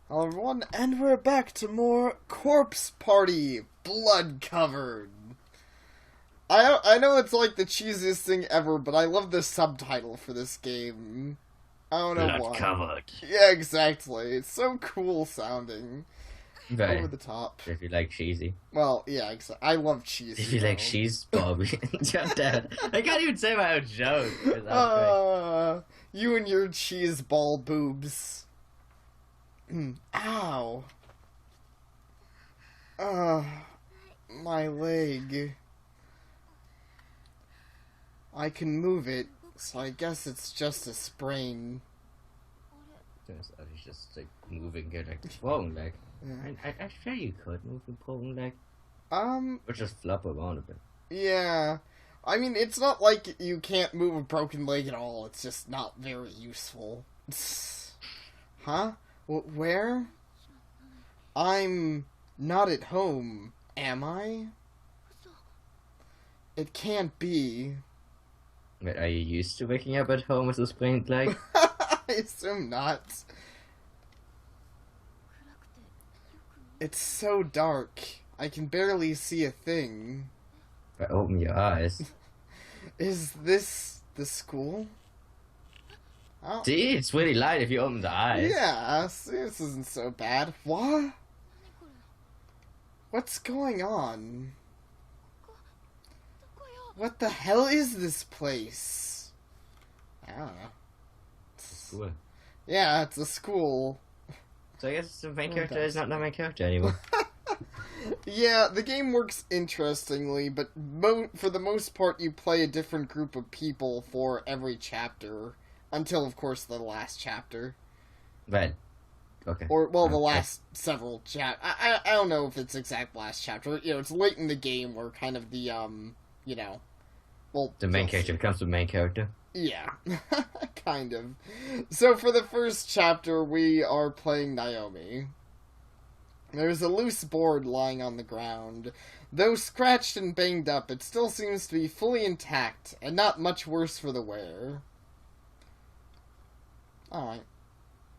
Hello everyone, and we're back to more Corpse Party, blood covered. I know it's like the cheesiest thing ever, but I love the subtitle for this game. I don't know Blood why. covered. Yeah, exactly. It's so cool sounding. Over Right. the top. If you like cheesy. Well, yeah, I love cheesy. If you like though. cheese, Bobby. Dad. I can't even say my own joke. That's You and your cheese ball boobs. Ow. My leg. I can move it, so I guess it's just a sprain. He's just like moving it like falling leg. I sure you could move the falling leg. Or just flop around a bit. Yeah. I mean, it's not like you can't move a broken leg at all. It's just not very useful. Huh? Where? I'm not at home, am I? It can't be. But are you used to waking up at home with a sprained leg? I assume not. It's so dark. I can barely see a thing. But open your eyes. Is this the school? Oh. See, it's really light if you open the eyes. Yeah, see, this isn't so bad. What? What's going on? What the hell is this place? I don't know. School. Yeah, it's a school. So I guess the main character is not the main character anymore. Yeah, the game works interestingly, but for the most part you play a different group of people for every chapter. Until, of course, the last chapter. Right. Okay. Or, well, the last several I don't know if it's exact last chapter. You know, it's late in the game where kind of the, you know... Well, the main character becomes the main character. Yeah. Kind of. So, for the first chapter, we are playing Naomi. There's a loose board lying on the ground. Though scratched and banged up, it still seems to be fully intact, and not much worse for the wearer. Alright.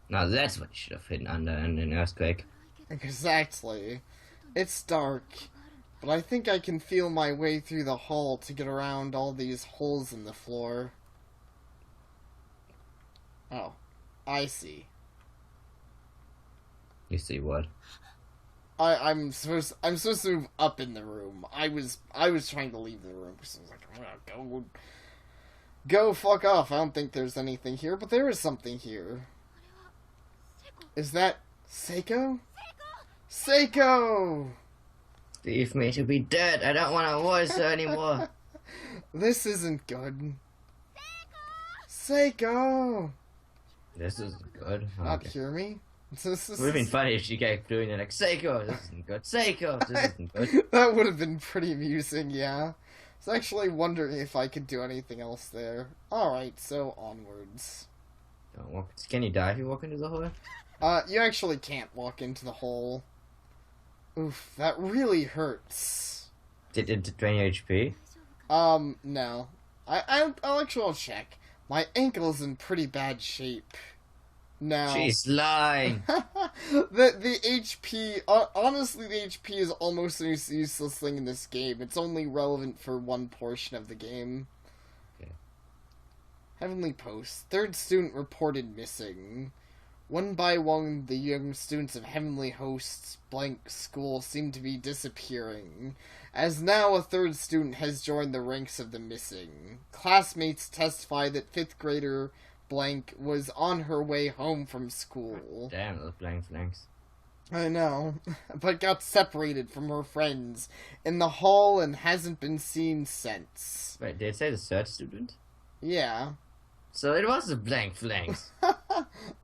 Now that's what you should have hidden under in an earthquake. Exactly. It's dark, but I think I can feel my way through the hall to get around all these holes in the floor. Oh, I see. You see what? I'm supposed to move up in the room. I was trying to leave the room because I was like, I'm gonna go fuck off. I don't think there's anything here, but there is something here. Is that Seiko? Seiko! Leave me to be dead. I don't want to voice her anymore. This isn't good. Seiko! This isn't good. Not Okay. hear me? It would have been funny if she kept doing it like, Seiko, this isn't good. Seiko, this isn't good. That would have been pretty amusing, yeah. I was actually wondering if I could do anything else there. Alright, so onwards. Don't walk. Can you die if you walk into the hole? You actually can't walk into the hole. Oof, that really hurts. Did it 20 HP? No. I'll actually check. My ankle's in pretty bad shape. Now. She's lying. the HP, honestly, the HP is almost a useless thing in this game. It's only relevant for one portion of the game. Okay. Heavenly Post. Third student reported missing. One by one, the young students of Heavenly Host's blank school seem to be disappearing, as now a third student has joined the ranks of the missing. Classmates testify that 5th grader blank was on her way home from school. Damn, those blank flanks. I know, but got separated from her friends in the hall and hasn't been seen since. Wait, did it say the third student? Yeah. So it was the blank flanks.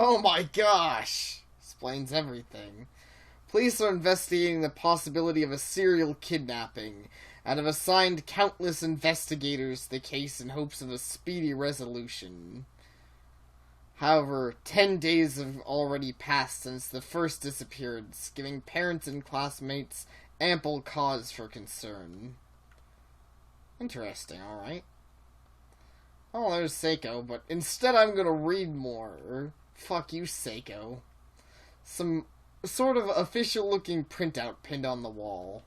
Oh my gosh! Explains everything. Police are investigating the possibility of a serial kidnapping and have assigned countless investigators to the case in hopes of a speedy resolution. However, 10 days have already passed since the first disappearance, giving parents and classmates ample cause for concern. Interesting, alright. Oh, there's Seiko, but instead I'm gonna read more. Fuck you, Seiko. Some sort of official-looking printout pinned on the wall.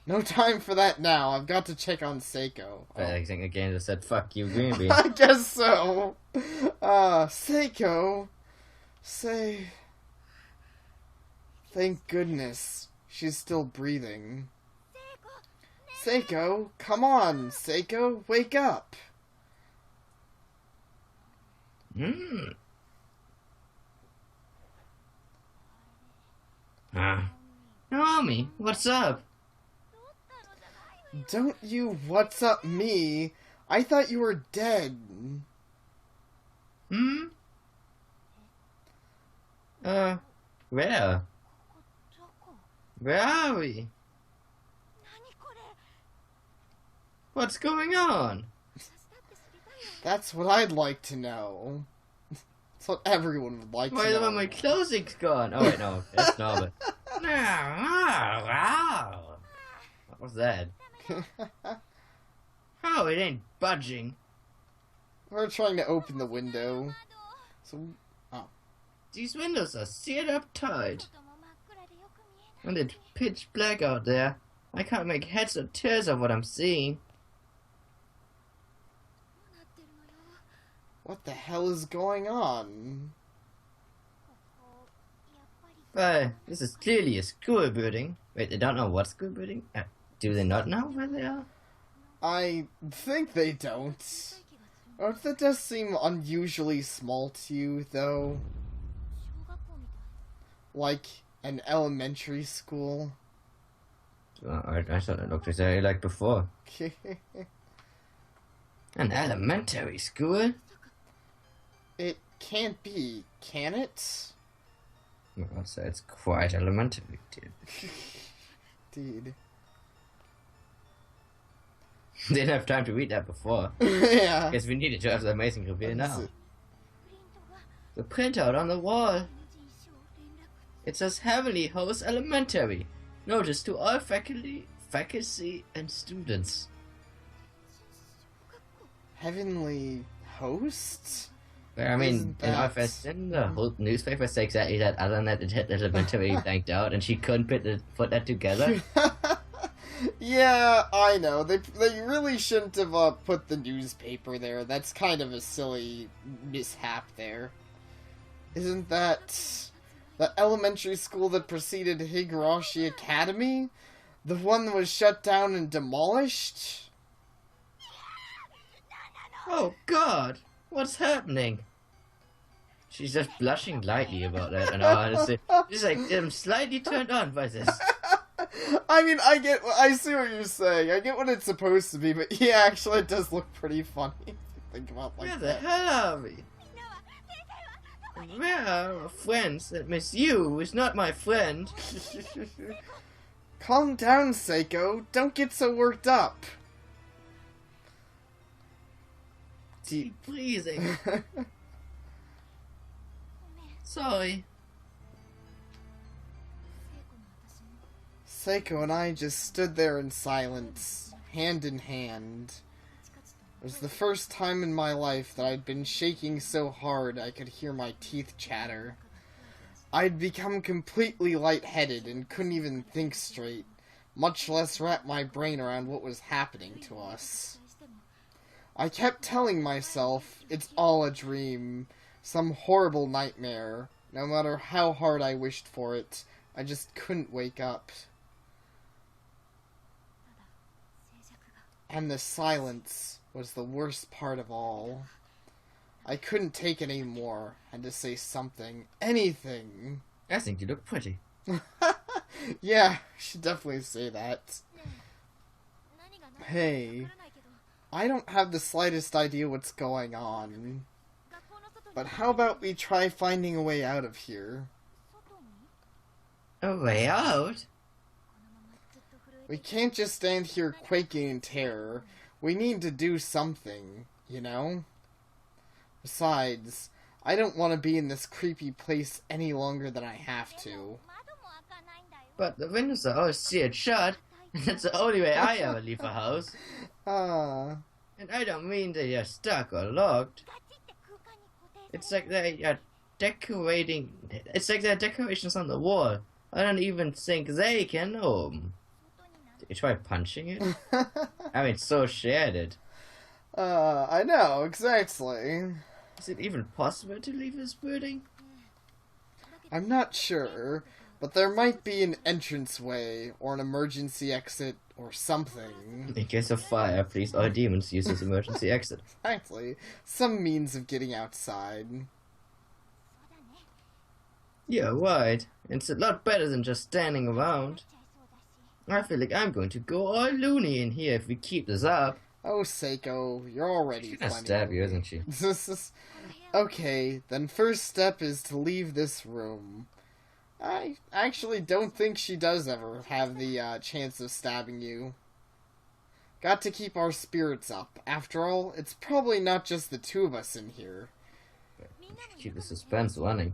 No time for that now. I've got to check on Seiko. I think again just said, fuck you, Green Bean. I guess so. Seiko. Thank goodness. She's still breathing. Seiko, come on, Seiko, wake up. Naomi, what's up? Don't you what's up me? I thought you were dead. Where? Where are we? What's going on? That's what I'd like to know. That's what everyone would like to know. Why are my clothing's gone? Oh wait, no, that's Norbert. What was that? Oh, it ain't budging. We're trying to open the window. So, These windows are sealed up tight. And it's pitch black out there. I can't make heads or tails of what I'm seeing. What the hell is going on? This is clearly a school building. Wait, they don't know what school building? Do they not know where they are? I think they don't. Or that does seem unusually small to you, though. Like an elementary school. I thought it looked exactly like before. An elementary school? It can't be, can it? Well, I'd say it's quite elementary, dude. Dude. Didn't have time to read that before. Yeah. Guess we needed to have the amazing reveal now. The printout on the wall. It says Heavenly Host Elementary. Notice to all faculty and students. Heavenly Host? I mean, in our first, didn't the whole newspaper say exactly that, other than that it had elementary blanked out and she couldn't put that together? Yeah, I know. They really shouldn't have put the newspaper there. That's kind of a silly mishap there. Isn't that the elementary school that preceded Higurashi Academy? The one that was shut down and demolished? Oh god, what's happening? She's just blushing lightly about that, and honestly, she's like, I'm slightly turned on by this. I mean, I see what you're saying. I get what it's supposed to be, but yeah, actually, it does look pretty funny if you think about it like Where that. the hell are we? Where are our friends? That Miss Yu is not my friend. Calm down, Seiko. Don't get so worked up. Deep breathing. Sorry. Seiko and I just stood there in silence, hand in hand. It was the first time in my life that I'd been shaking so hard I could hear my teeth chatter. I'd become completely lightheaded and couldn't even think straight, much less wrap my brain around what was happening to us. I kept telling myself it's all a dream, some horrible nightmare. No matter how hard I wished for it, I just couldn't wake up. And the silence was the worst part of all. I couldn't take it anymore. Had to say something. Anything. I think you look pretty. Yeah, I should definitely say that. Hey, I don't have the slightest idea what's going on. But how about we try finding a way out of here? A way out? We can't just stand here quaking in terror. We need to do something, you know? Besides, I don't want to be in this creepy place any longer than I have to. But the windows are all sealed shut, and that's the only way I ever leave a house. And I don't mean that you're stuck or locked. It's like they are decorating. It's like they're decorations on the wall. I don't even think they can. Did you try punching it? I mean, so shared it. I know, exactly. Is it even possible to leave this building? I'm not sure, but there might be an entranceway or an emergency exit or something. In case of fire, please all demons use this emergency exit. Exactly. Some means of getting outside. Yeah, right. It's a lot better than just standing around. I feel like I'm going to go all loony in here if we keep this up. Oh, Seiko, you're already She's gonna stab you, isn't she? Okay, then first step is to leave this room. I actually don't think she does ever have the chance of stabbing you. Got to keep our spirits up. After all, it's probably not just the two of us in here. Keep the suspense running.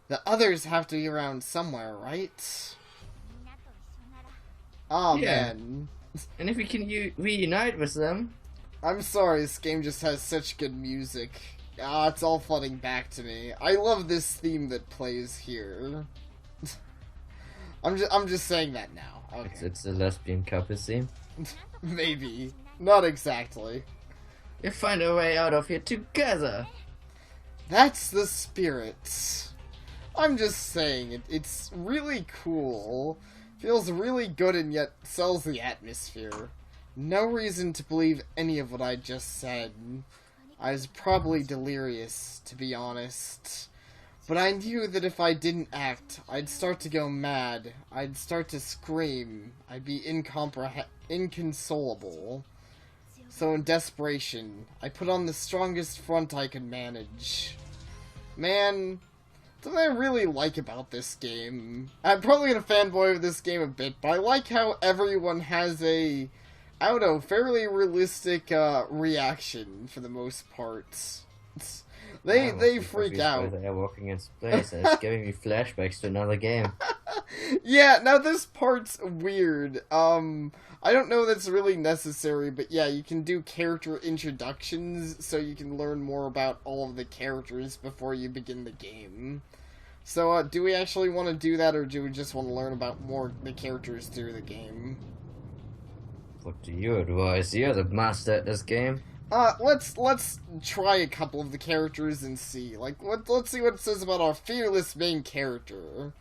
The others have to be around somewhere, right? Oh, Yeah. man. And if we can reunite with them... I'm sorry, this game just has such good music. Ah, it's all flooding back to me. I love this theme that plays here. I'm just saying that now. Okay. It's a lesbian couple scene. Maybe. Not exactly. We'll find a way out of here together. That's the spirit. I'm just saying, it's really cool. Feels really good and yet sells the atmosphere. No reason to believe any of what I just said. I was probably delirious, to be honest. But I knew that if I didn't act, I'd start to go mad. I'd start to scream. I'd be inconsolable. So in desperation, I put on the strongest front I could manage. Man, something I really like about this game. I'm probably gonna fanboy of this game a bit, but I like how everyone has a, I don't know, fairly realistic reaction for the most part. They freak out. They're walking in space and it's giving me flashbacks to another game. Yeah, now this part's weird. I don't know that's really necessary, but yeah, you can do character introductions, so you can learn more about all of the characters before you begin the game. So, do we actually want to do that, or do we just want to learn about more the characters through the game? What do you advise? You're the master at this game. Let's try a couple of the characters and see. Like, let's see what it says about our fearless main character.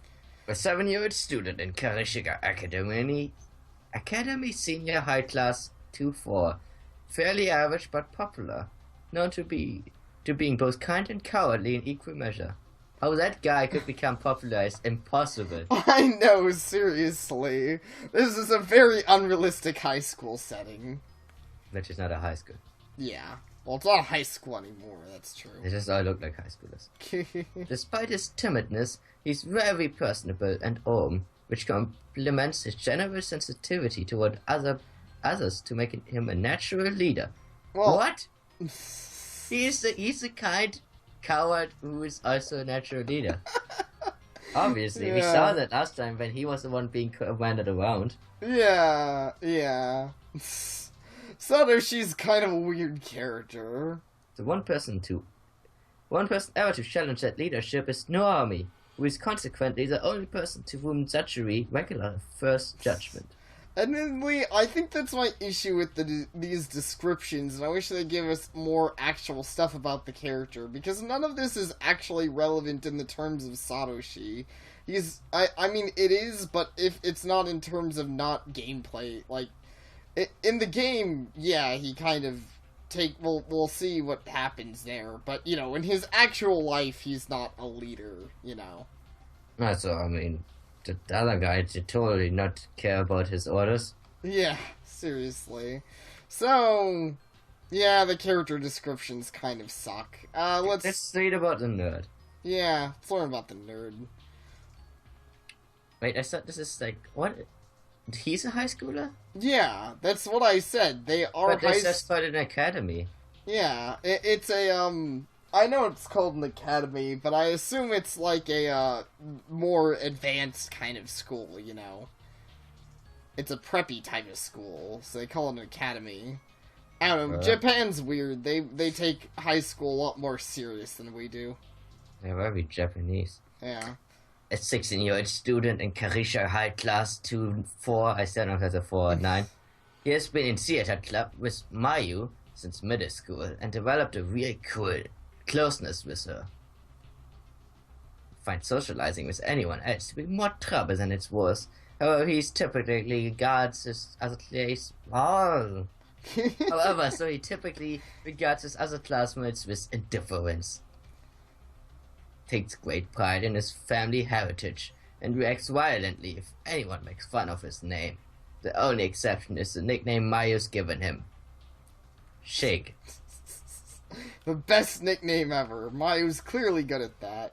A 7-year-old student in Karishika Academy Senior High Class 2-4. Fairly average but popular. Known to being both kind and cowardly in equal measure. How that guy could become popular is impossible. I know, seriously. This is a very unrealistic high school setting. Which is not a high school. Yeah. Well, it's not high school anymore, that's true. They just all look like high schoolers. Despite his timidness, he's very personable and warm, which complements his general sensitivity toward others to make him a natural leader. Well, what? He's the kind coward who is also a natural leader. Obviously, yeah. We saw that last time when he was the one being commanded around. Yeah. Satoshi's kind of a weird character. The one person ever to challenge that leadership is Naomi, who is consequently the only person to whom Zachary regular first judgment. Admittedly, I think that's my issue with these descriptions, and I wish they'd give us more actual stuff about the character, because none of this is actually relevant in the terms of Satoshi. I mean, it is, but if it's not in terms of not gameplay, like, in the game, yeah, he kind of we'll see what happens there, but, you know, in his actual life, he's not a leader, you know. So, I mean, the other guy did totally not care about his orders. Yeah, seriously. So, yeah, the character descriptions kind of suck. Let's read about the nerd. Yeah, let's learn about the nerd. Wait, I thought this is like, what? He's a high schooler? Yeah, that's what I said. They are But this is an academy. Yeah, it's a, I know it's called an academy, but I assume it's like a, more advanced kind of school, you know? It's a preppy type of school, so they call it an academy. I don't know, Japan's weird. They take high school a lot more serious than we do. They're very Japanese. Yeah. A 16-year-old student in Karisha High Class 2-4, I still don't know if that's a 4 or 9. He has been in theater club with Mayu since middle school and developed a real cool closeness with her. Finds socializing with anyone else to be more trouble than it's worth. However, he typically regards his other classmates with indifference. Takes great pride in his family heritage and reacts violently if anyone makes fun of his name. The only exception is the nickname Mayu's given him. Shig. The best nickname ever. Mayu's clearly good at that.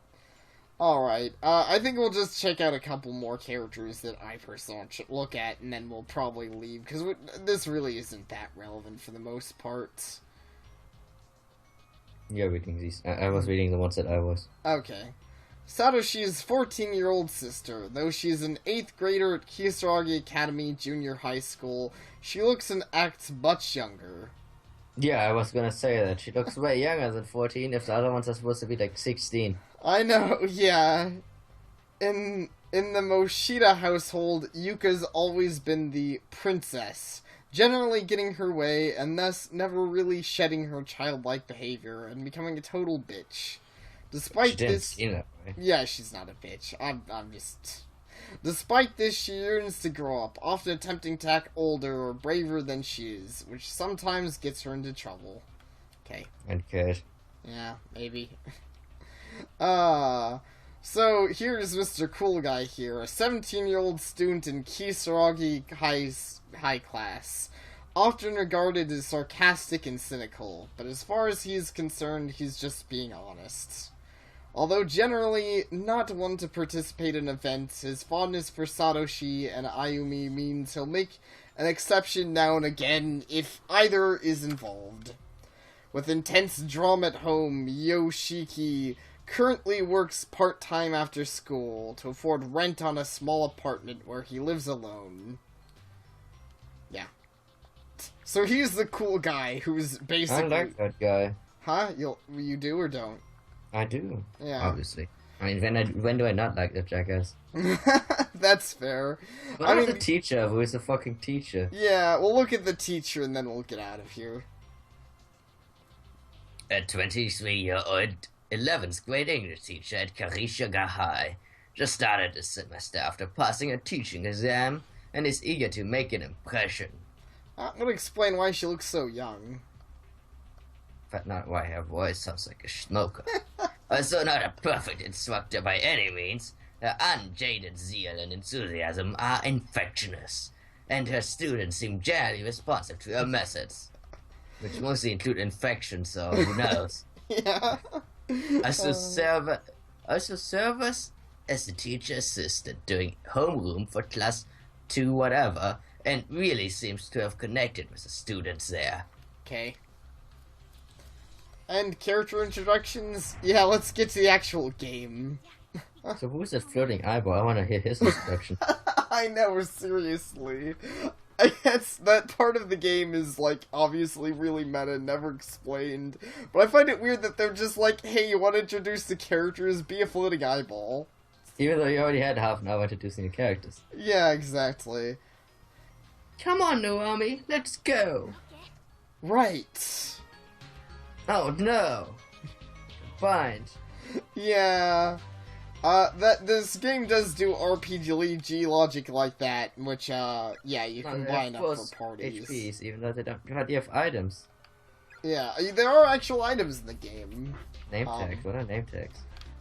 Alright, I think we'll just check out a couple more characters that I personally want to look at, and then we'll probably leave, because this really isn't that relevant for the most part. You're reading these. I was reading the ones that I was. Okay. Satoshi's 14-year-old sister. Though she's an 8th grader at Kisaragi Academy Junior High School, she looks and acts much younger. Yeah, I was gonna say that. She looks way younger than 14 if the other ones are supposed to be like 16. I know, yeah. In the Moshida household, Yuka's always been the princess, generally getting her way and thus never really shedding her childlike behavior and becoming a total bitch. Despite this, yeah, she's not a bitch. I'm just. Despite this, she yearns to grow up, often attempting to act older or braver than she is, which sometimes gets her into trouble. Okay. And kid. Yeah, maybe. So here's Mr. Cool Guy here, a 17-year-old student in Kisaragi High Class, often regarded as sarcastic and cynical, but as far as he's concerned, he's just being honest. Although generally not one to participate in events, his fondness for Satoshi and Ayumi means he'll make an exception now and again if either is involved. With intense drama at home, Yoshiki currently works part-time after school to afford rent on a small apartment where he lives alone. Yeah. So he's the cool guy who's basically... I like that guy. Huh? You do or don't? I do. Yeah. Obviously. I mean, when do I not like that jackass? That's fair. What about the teacher who is a fucking teacher? Yeah, we'll look at the teacher and then we'll get out of here. A 23-year-old 11th grade English teacher at Karishiga High just started this semester after passing a teaching exam and is eager to make an impression. I'm gonna explain why she looks so young. But not why her voice sounds like a smoker. Also not a perfect instructor by any means, her unjaded zeal and enthusiasm are infectious, and her students seem generally responsive to her methods. Which mostly include infection, so who knows. Yeah. Also serves as the teacher assistant doing homeroom for class 2 whatever, and really seems to have connected with the students there. Okay. And character introductions? Yeah, let's get to the actual game. So who's that floating eyeball? I want to hear his introduction. I know, seriously. I guess that part of the game is, like, obviously really meta, never explained. But I find it weird that they're just like, hey, you want to introduce the characters? Be a floating eyeball. Even though you already had half an hour introducing the characters. Yeah, exactly. Come on, Naomi, let's go. Right. Oh no. Bind. Yeah. This game does do RPG logic like that, which, yeah, you can line up for parties. HPs, even though they don't hardly have items. Yeah, there are actual items in the game. Name tags, what are name tags?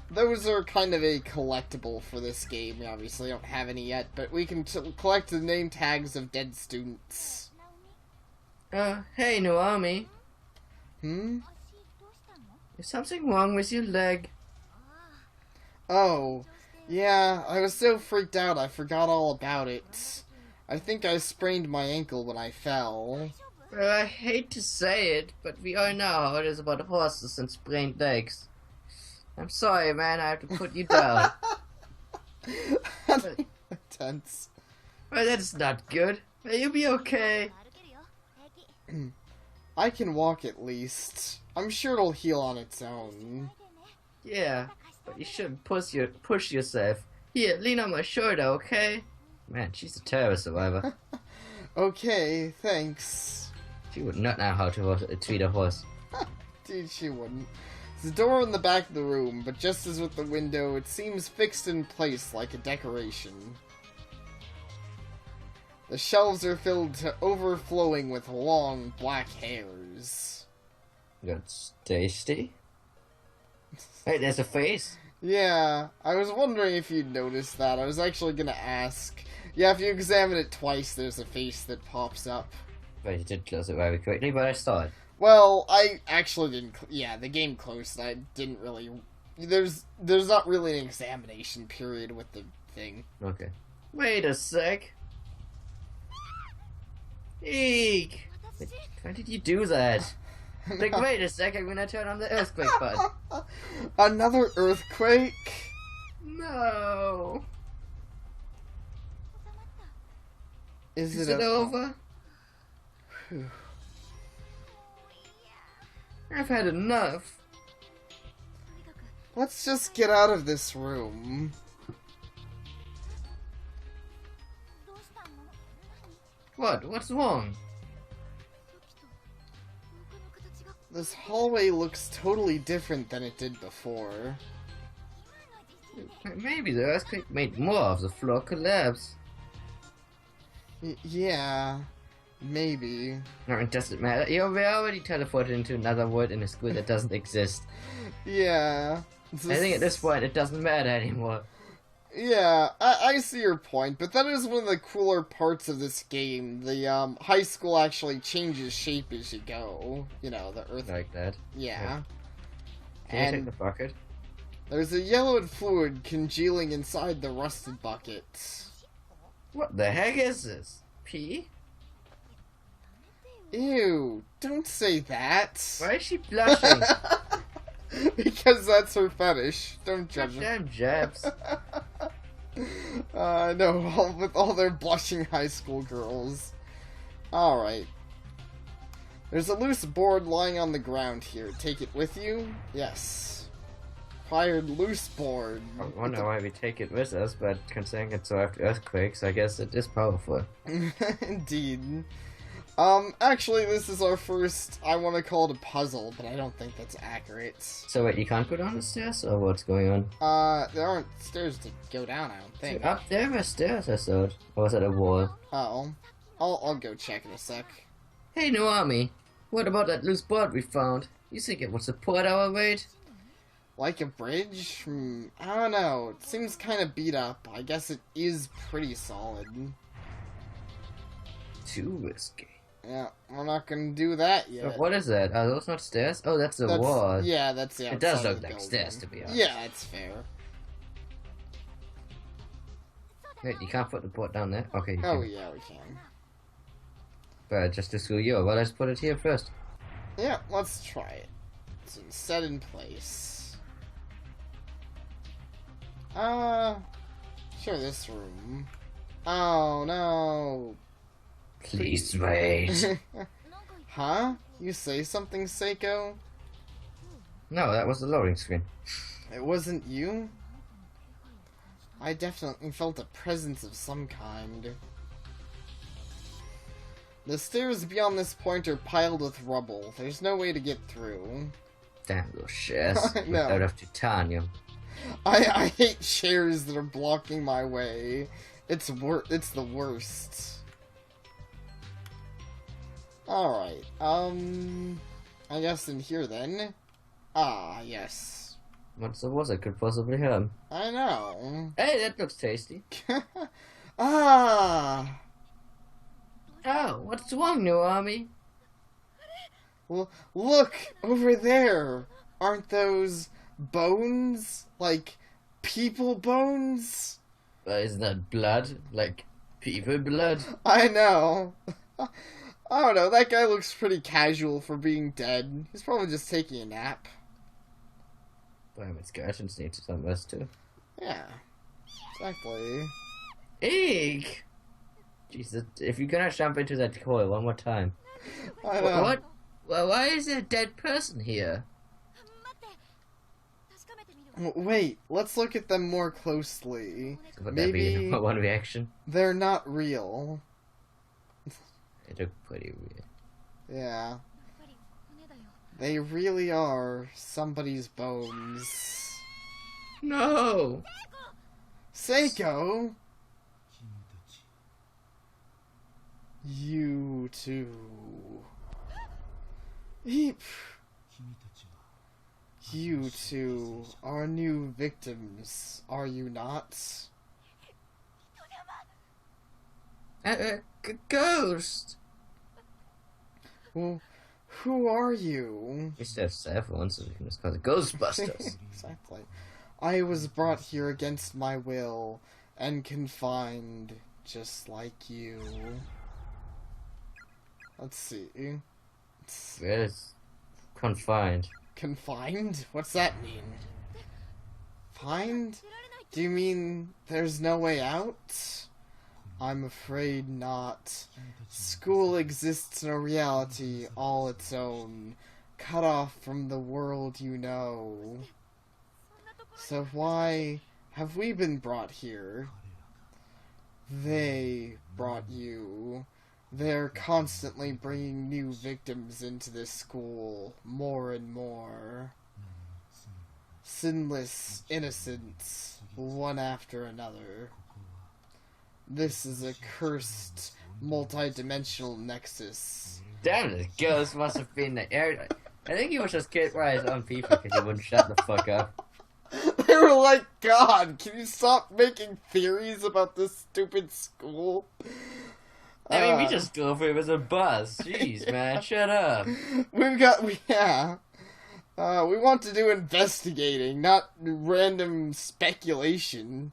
Those are kind of a collectible for this game. We obviously don't have any yet, but we can collect the name tags of dead students. Hey, Naomi. Hmm? Is something wrong with your leg? Oh, yeah, I was so freaked out I forgot all about it. I think I sprained my ankle when I fell. Well, I hate to say it, but we all know how it is about horses and sprained legs. I'm sorry, man, I have to put you down. Tense. Well, that's not good. Will you be okay? I can walk at least. I'm sure it'll heal on its own. Yeah, But you shouldn't push yourself. Here, lean on my shoulder, okay? Man, she's a terror survivor. Okay, thanks. She would not know how to treat a horse. Dude, she wouldn't. There's a door in the back of the room, but just as with the window, it seems fixed in place like a decoration. The shelves are filled to overflowing with long black hairs. That's tasty. Hey, there's a face. Yeah, I was wondering if you'd noticed that. I was actually gonna ask. Yeah, if you examine it twice, there's a face that pops up. But you did close it very quickly, but I saw it. Well, I actually didn't. Yeah, the game closed. I didn't really. There's not really an examination period with the thing. Okay. Wait a sec. Eek! Why did you do that? Like, wait a sec, I'm gonna turn on the earthquake button. Another earthquake? No. Is it over? I've had enough. Let's just get out of this room. What? What's wrong? This hallway looks totally different than it did before. Maybe the earthquake made more of the floor collapse. Yeah, maybe. No, it doesn't matter. We're already teleported into another world in a school that doesn't exist. Yeah. I think at this point it doesn't matter anymore. Yeah, I see your point, but that is one of the cooler parts of this game. The high school actually changes shape as you go. You know, the earth. Like that. Yeah. Can you take the bucket? There's a yellowed fluid congealing inside the rusted bucket. What the heck is this? Pee? Ew, don't say that. Why is she blushing? Because that's her fetish. Don't judge her. Damn Japs. No, with all their blushing high school girls. Alright. There's a loose board lying on the ground here. Take it with you? Yes. Acquired loose board. I wonder why we take it with us, but considering it's after earthquakes, I guess it is powerful. Indeed. Actually, this is our first, I want to call it a puzzle, but I don't think that's accurate. So wait, you can't go down the stairs, or what's going on? There aren't stairs to go down, I don't think. Up there are stairs, I thought. Or was that a wall? Oh. I'll go check in a sec. Hey, Noami, what about that loose board we found? You think it would support our weight? Like a bridge? I don't know. It seems kind of beat up. I guess it is pretty solid. Too risky. Yeah, we're not gonna do that yet. But what is that? Are those not stairs? Oh, that's the wall. Yeah, that's the outside. It does look of the like building. stairs, to be honest. Yeah, it's fair. Wait, you can't put the board down there? Okay, you Oh, can. yeah, we can. But just to screw you over, let's put it here first. Yeah, let's try it. It's set in place. Sure, this room. Oh, no. Please wait. Huh? You say something, Seiko? No, that was the loading screen. It wasn't you? I definitely felt a presence of some kind. The stairs beyond this point are piled with rubble. There's no way to get through. Damn those shares. No. Out of titanium. I hate chairs that are blocking my way. It's the worst. Alright, I guess in here then. Ah, yes. What's the worst I could possibly have? I know. Hey, that looks tasty. Ah! Oh, what's wrong, Noami? Well, look! Over there! Aren't those bones? Like, people bones? Isn't that blood? Like, people blood? I know. I don't know, that guy looks pretty casual for being dead. He's probably just taking a nap. Well, his guardians need some rest too. Yeah, exactly. Eek! Jesus, if you're gonna jump into that coil one more time. I know. What? Well, why is there a dead person here? Wait, let's look at them more closely. Would Maybe that be one reaction? they're not real. It looked pretty weird. Yeah. They really are somebody's bones. No! Seiko! You too. Eep. You two are new victims, are you not? Ghost! Well, who are you? We still have several, so we can just call it Ghostbusters. Exactly. I was brought here against my will and confined, just like you. Let's see. Where is confined? Confined? What's that mean? Find? Do you mean there's no way out? I'm afraid not. School exists in a reality all its own, cut off from the world you know. So why have we been brought here? They brought you. They're constantly bringing new victims into this school, more and more. Sinless innocents, one after another. This is a cursed, multi-dimensional nexus. Damn it, Ghost must have been the air. I think he was just killed by his own people because he wouldn't shut the fuck up. They were like, God, can you stop making theories about this stupid school? I mean, we just go for it with a buzz. Jeez, man, shut up. We want to do investigating, not random speculation.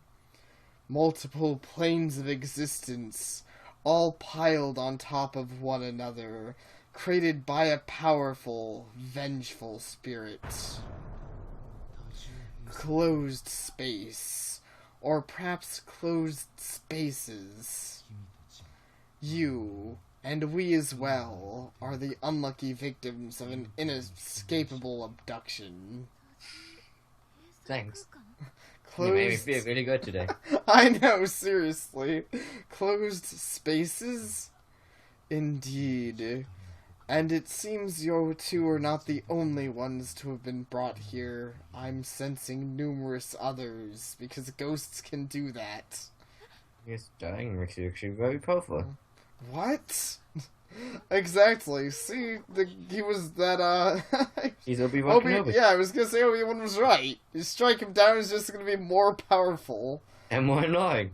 Multiple planes of existence, all piled on top of one another, created by a powerful, vengeful spirit. Closed space, or perhaps closed spaces. You, and we as well, are the unlucky victims of an inescapable abduction. Thanks. Closed... You made me feel really good today. I know, seriously. Closed spaces? Indeed. And it seems you two are not the only ones to have been brought here. I'm sensing numerous others, because ghosts can do that. Yes, dying makes you actually very powerful. What? Exactly. See, he was that, He's Obi-Wan Kenobi. Yeah, I was gonna say Obi-Wan was right. You strike him down, he's just gonna be more powerful. And more annoying.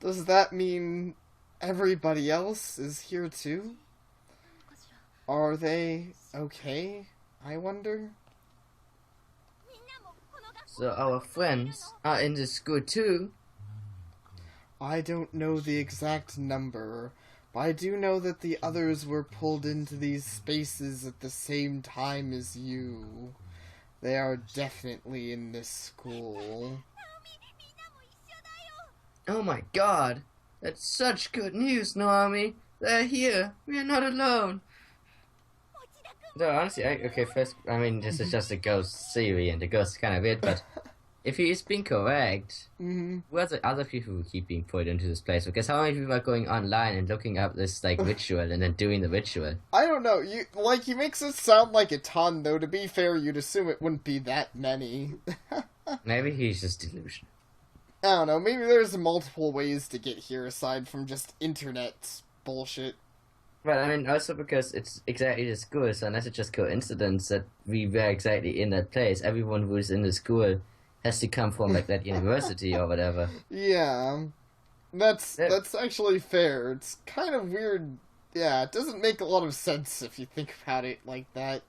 Does that mean everybody else is here too? Are they okay, I wonder? So our friends are in the school too? I don't know the exact number, but I do know that the others were pulled into these spaces at the same time as you. They are definitely in this school. Oh my god! That's such good news, Naomi! They're here! We are not alone! No, honestly, first, I mean, this is just a ghost theory, and the ghost is kind of weird, but if he is being correct, who are the other people who keep being put into this place? Because how many people are going online and looking up this, like, ritual and then doing the ritual? I don't know, he makes it sound like a ton, though. To be fair, you'd assume it wouldn't be that many. Maybe he's just delusional. I don't know, maybe there's multiple ways to get here aside from just internet bullshit. Well, I mean, also because it's exactly the school, so unless it's just coincidence that we were exactly in that place, everyone who's in the school has to come from, like, that university or whatever. Yeah. That's actually fair. It's kind of weird. Yeah, it doesn't make a lot of sense if you think about it like that.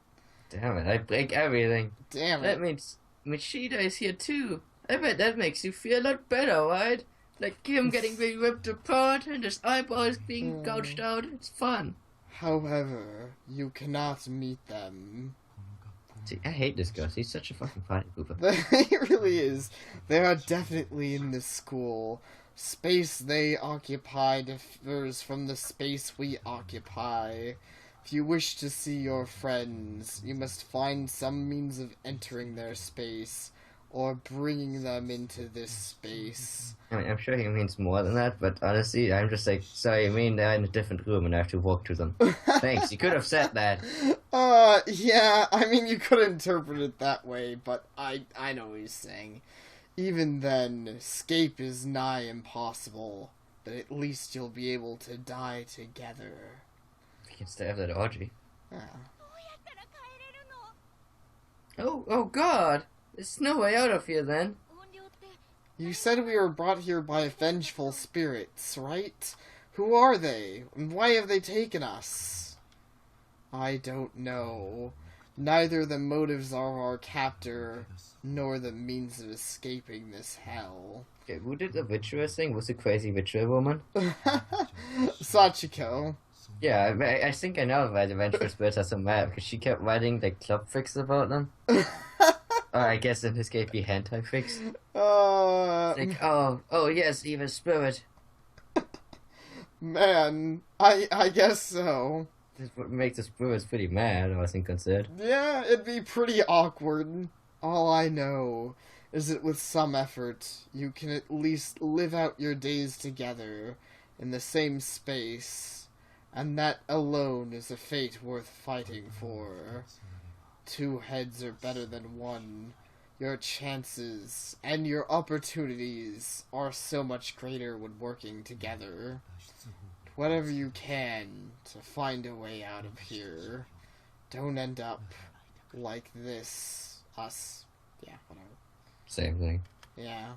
Damn it, I break everything. Damn it. That means Machida is here too. I bet that makes you feel a lot better, right? Like him getting being ripped apart and his eyeballs being gouged out. It's fun. However, you cannot meet them. See, I hate this ghost. He's such a fucking party pooper. He really is. They are definitely in this school. Space they occupy differs from the space we occupy. If you wish to see your friends, you must find some means of entering their space, or bringing them into this space. I mean, I'm sure he means more than that, but honestly, I'm just like, sorry, you mean they're in a different room and I have to walk to them. Thanks, you could have said that. Yeah, I mean, you could interpret it that way, but I know what he's saying. Even then, escape is nigh impossible, but at least you'll be able to die together. We can stay after the orgy. Yeah. Oh God! There's no way out of here then. You said we were brought here by vengeful spirits, right? Who are they, and why have they taken us? I don't know. Neither the motives of our captor, nor the means of escaping this hell. Okay, who did the virtuous thing? Was the crazy virtual woman? Sachiko. Yeah, I think I know why the vengeful spirits are so mad, because she kept writing the club fics about them. Or I guess in this case be hentai fics. Like, oh yes, evil spirit. Man, I guess so. This would make the spirits pretty mad, I think considered. Yeah, it'd be pretty awkward. All I know is that with some effort, you can at least live out your days together in the same space, and that alone is a fate worth fighting for. 2 heads are better than 1. Your chances and your opportunities are so much greater when working together. Whatever you can to find a way out of here. Don't end up like this. Us. Yeah, whatever. Same thing. Yeah.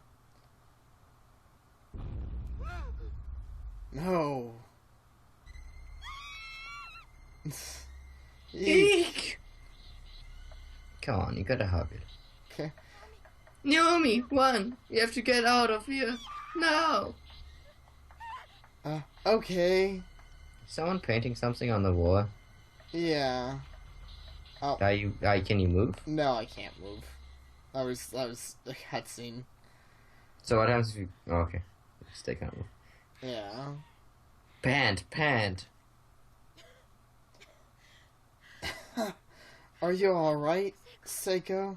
No. Eek! Come on, you gotta hug it. Okay. Naomi, run! You have to get out of here. No! Okay. Someone painting something on the wall? Yeah. Oh. Can you move? No, I can't move. That was a cutscene. So what happens if you... Oh, okay. Stay kind of move. Yeah. Pant. Are you alright, Seiko?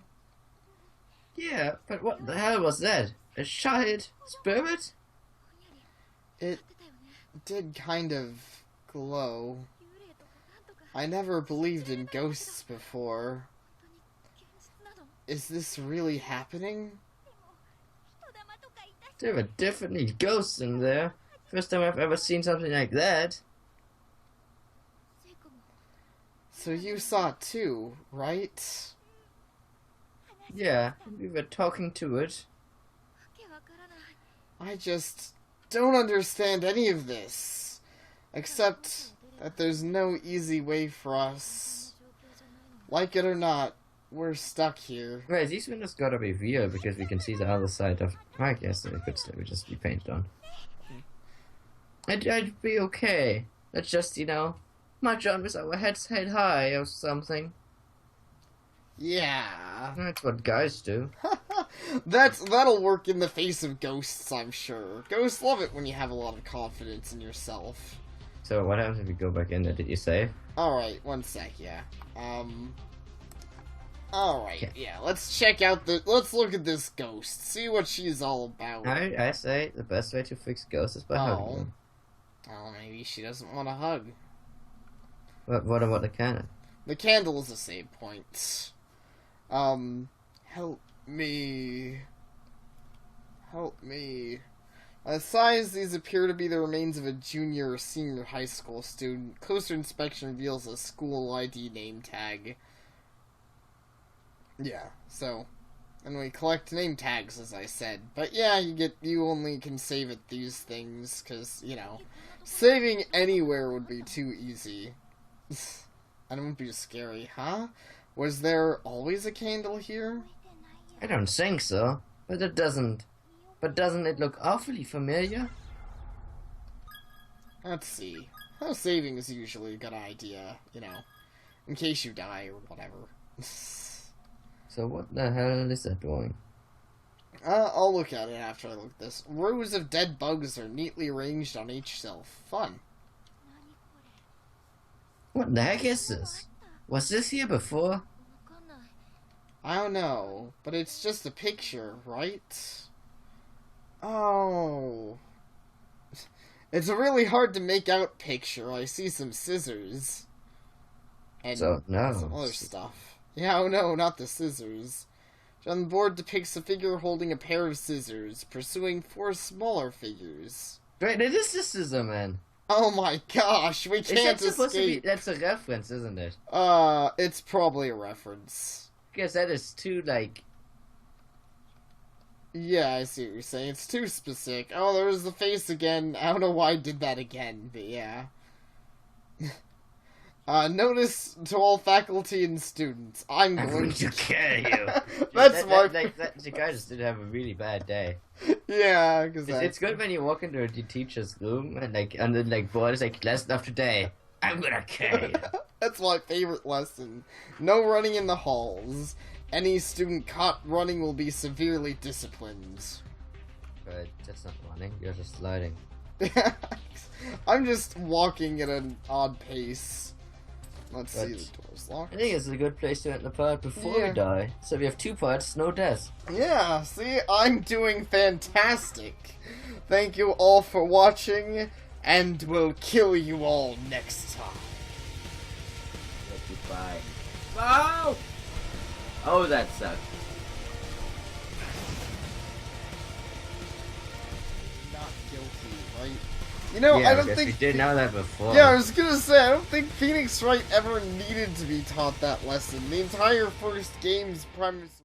Yeah, but what the hell was that? A giant spirit? It did kind of glow. I never believed in ghosts before. Is this really happening? There were definitely ghosts in there. First time I've ever seen something like that. So you saw it too, right? Yeah, we were talking to it. I just don't understand any of this. Except that there's no easy way for us. Like it or not, we're stuck here. Right, these windows gotta be real because we can see the other side of... I guess it could still just be painted on. I'd be okay. Let's just, march on with our heads held high or something. Yeah. That's what guys do. That'll work in the face of ghosts, I'm sure. Ghosts love it when you have a lot of confidence in yourself. So what happens if we go back in there? Did you save? Alright, one sec, yeah. Alright, yeah, let's check out let's look at this ghost. See what she's all about. I say the best way to fix ghosts is by hugging them. Oh, maybe she doesn't want a hug. What about the cannon? The candle is a save point. Help me. Help me. Size, these appear to be the remains of a junior or senior high school student. Closer inspection reveals a school ID name tag. Yeah, so... And we collect name tags, as I said. But yeah, you only can save at these things, because, saving anywhere would be too easy. And it wouldn't be scary, huh? Was there always a candle here? I don't think so, but doesn't it look awfully familiar? Let's see. Saving is usually a good idea, in case you die or whatever. So what the hell is that doing? I'll look at it after I look at this. Rows of dead bugs are neatly arranged on each shelf. Fun. What the heck is this? Was this here before? I don't know, but it's just a picture, right? Oh. It's a really hard to make out picture. I see some scissors. And So, no. some other stuff. Yeah, oh no, not the scissors. On the board depicts a figure holding a pair of scissors, pursuing 4 smaller figures. Right, it is the scissor man. Oh my gosh, we can't supposed to be, escape. that's a reference, isn't it? It's probably a reference. Because that is too, like... Yeah, I see what you're saying. It's too specific. Oh, there's the face again. I don't know why I did that again, but yeah. Notice to all faculty and students, I'm going to kill you. That's the guy just did have a really bad day. Yeah, because it's good when you walk into the teacher's room and then board is like, lesson of today, I'm gonna kill you. That's my favorite lesson. No running in the halls. Any student caught running will be severely disciplined. But that's not running, you're just sliding. I'm just walking at an odd pace. Let's see, the door's locked. I think it's a good place to end the part before we die. So we have 2 parts, no death. Yeah, see, I'm doing fantastic. Thank you all for watching, and we'll kill you all next time. Goodbye. Oh! Oh, that sucked. Not guilty, right? You know, yeah, I don't we think... did know that before. Yeah, I was gonna say, I don't think Phoenix Wright ever needed to be taught that lesson. The entire first game's premise...